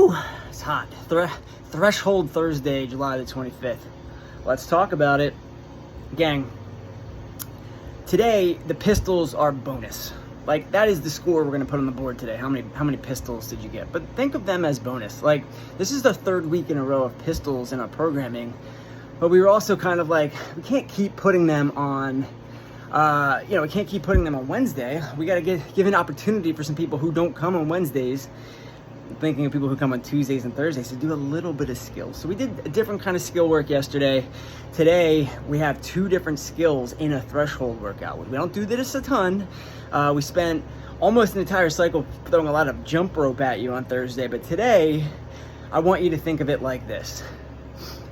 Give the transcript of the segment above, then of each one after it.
Woo, it's hot. Threshold Thursday, July the 25th. Let's talk about it. Gang, today the pistols are bonus. Like, that is the score we're gonna put on the board today. How many pistols did you get? But think of them as bonus. Like, this is the third week in a row of pistols in our programming, but we were also kind of like, we can't keep putting them on we can't keep putting them on Wednesday. We got to give an opportunity for some people who don't come on Wednesdays, thinking of people who come on Tuesdays and Thursdays, to do a little bit of skill. So we did a different kind of skill work yesterday. Today, we have two different skills in a threshold workout. We don't do this a ton. We spent almost an entire cycle throwing a lot of jump rope at you on Thursday, but today, I want you to think of it like this.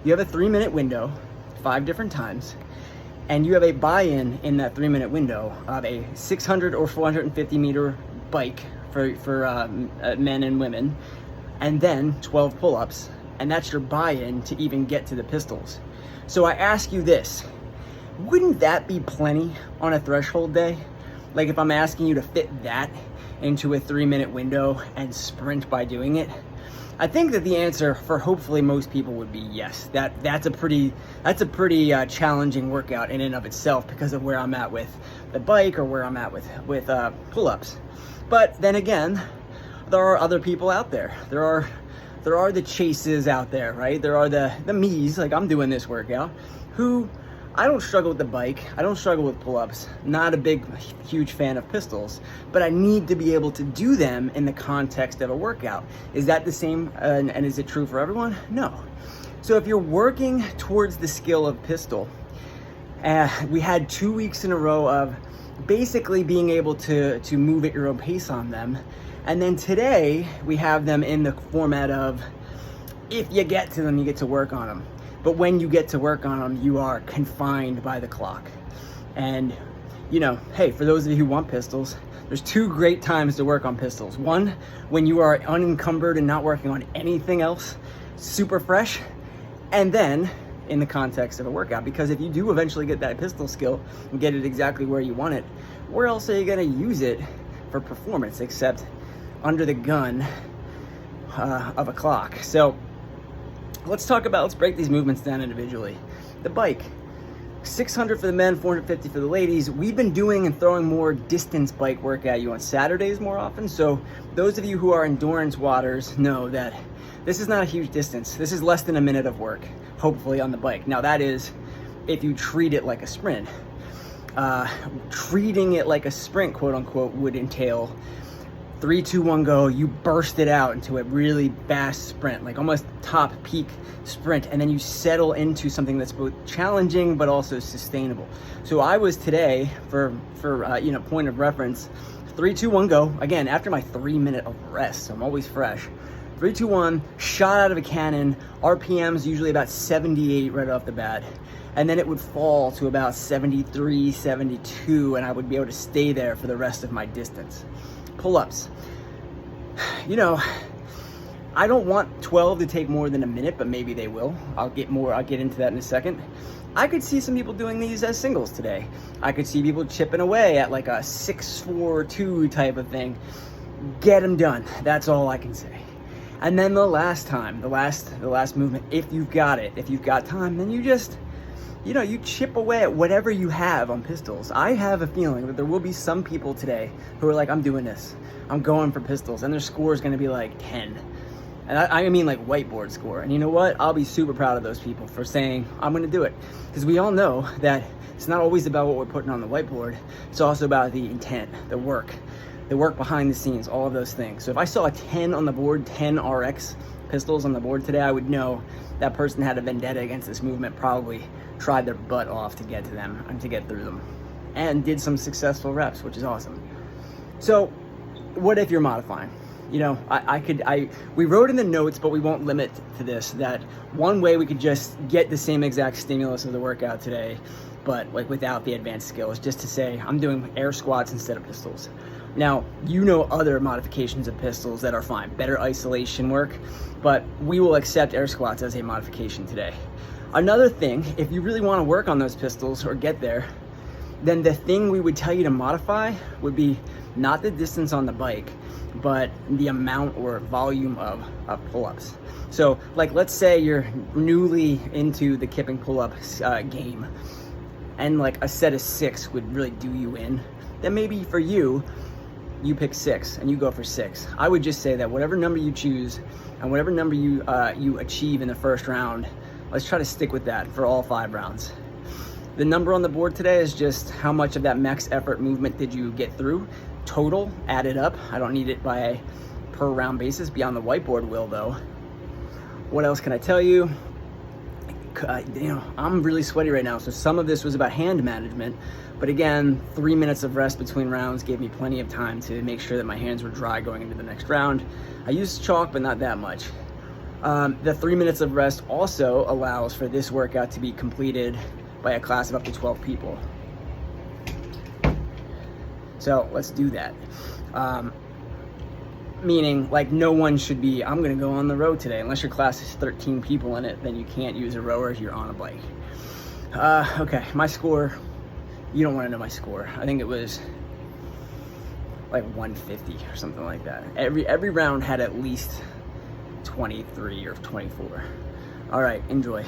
You have a 3-minute window, 5 different times, and you have a buy-in in that 3-minute window of a 600 or 450 meter bike for men and women, and then 12 pull-ups, and that's your buy-in to even get to the pistols. So I ask you this, wouldn't that be plenty on a threshold day? Like, if I'm asking you to fit that into a 3-minute window and sprint by doing it? I think that the answer for hopefully most people would be yes. That's a pretty challenging workout in and of itself because of where I'm at with the bike or where I'm at with pull-ups. But then again, there are other people out there. There are the chases out there, right? There are the me's, like I'm doing this workout, who I don't struggle with the bike. I don't struggle with pull-ups. Not a huge fan of pistols, but I need to be able to do them in the context of a workout. Is that the same, and is it true for everyone? No. So if you're working towards the skill of pistol, we had 2 weeks in a row of basically being able to move at your own pace on them. And then today we have them in the format of, if you get to them, you get to work on them. But when you get to work on them, you are confined by the clock. And, hey, for those of you who want pistols, there's 2 great times to work on pistols. One, when you are unencumbered and not working on anything else, super fresh. And then, in the context of a workout, because if you do eventually get that pistol skill and get it exactly where you want it, where else are you gonna use it for performance except under the gun of a clock? So, let's break these movements down individually. The bike, 600 for the men, 450 for the ladies. We've been doing and throwing more distance bike work at you on Saturdays more often. So those of you who are endurance waters know that this is not a huge distance. This is less than a minute of work, hopefully, on the bike. Now that is if you treat it like a sprint. Treating it like a sprint, quote unquote, would entail 3, 2, 1, go. You burst it out into a really fast sprint, like almost top peak sprint, and then you settle into something that's both challenging but also sustainable. So I was today, for point of reference, 3, 2, 1, go. Again, after my 3-minute of rest, so I'm always fresh. 3, 2, 1, shot out of a cannon. RPMs usually about 78 right off the bat. And then it would fall to about 73, 72, and I would be able to stay there for the rest of my distance. Pull-ups. I don't want 12 to take more than a minute, but maybe they will. I'll get into that in a second. I could see some people doing these as singles today. I could see people chipping away at like a 6-4-2 type of thing. Get them done. That's all I can say. And then the last movement, if you've got it, if you've got time, then you just, you chip away at whatever you have on pistols. I have a feeling that there will be some people today who are like, I'm doing this. I'm going for pistols. And their score is going to be like 10. And I mean like whiteboard score. And you know what? I'll be super proud of those people for saying, I'm going to do it. Because we all know that it's not always about what we're putting on the whiteboard. It's also about the intent, the work behind the scenes, all of those things. So if I saw a 10 on the board, 10 RX pistols on the board today, I would know that person had a vendetta against this movement, probably tried their butt off to get to them and to get through them, and did some successful reps, which is awesome. So what if you're modifying? We wrote in the notes, but we won't limit to this, that one way we could just get the same exact stimulus of the workout today, but like without the advanced skills, just to say I'm doing air squats instead of pistols. Now, other modifications of pistols that are fine, better isolation work, but we will accept air squats as a modification today. Another thing, if you really want to work on those pistols or get there, then the thing we would tell you to modify would be not the distance on the bike, but the amount or volume of pull-ups. So like, let's say you're newly into the kipping pull-up game, and like a set of 6 would really do you in, then maybe for you, you pick 6 and you go for 6. I would just say that whatever number you choose and whatever number you achieve in the first round, let's try to stick with that for all 5 rounds. The number on the board today is just how much of that max effort movement did you get through, total, added up. I don't need it by a per round basis. Beyond the whiteboard will though. What else can I tell you? You know, I'm really sweaty right now, so some of this was about hand management, but again, 3 minutes of rest between rounds gave me plenty of time to make sure that my hands were dry going into the next round. I used chalk, but not that much. The 3 minutes of rest also allows for this workout to be completed by a class of up to 12 people. So let's do that. Meaning, like, no one should be, I'm gonna go on the road today. Unless your class is 13 people in it, then you can't use a rower if you're on a bike. Okay, my score, you don't wanna know my score. I think it was like 150 or something like that. Every round had at least 23 or 24. All right, enjoy.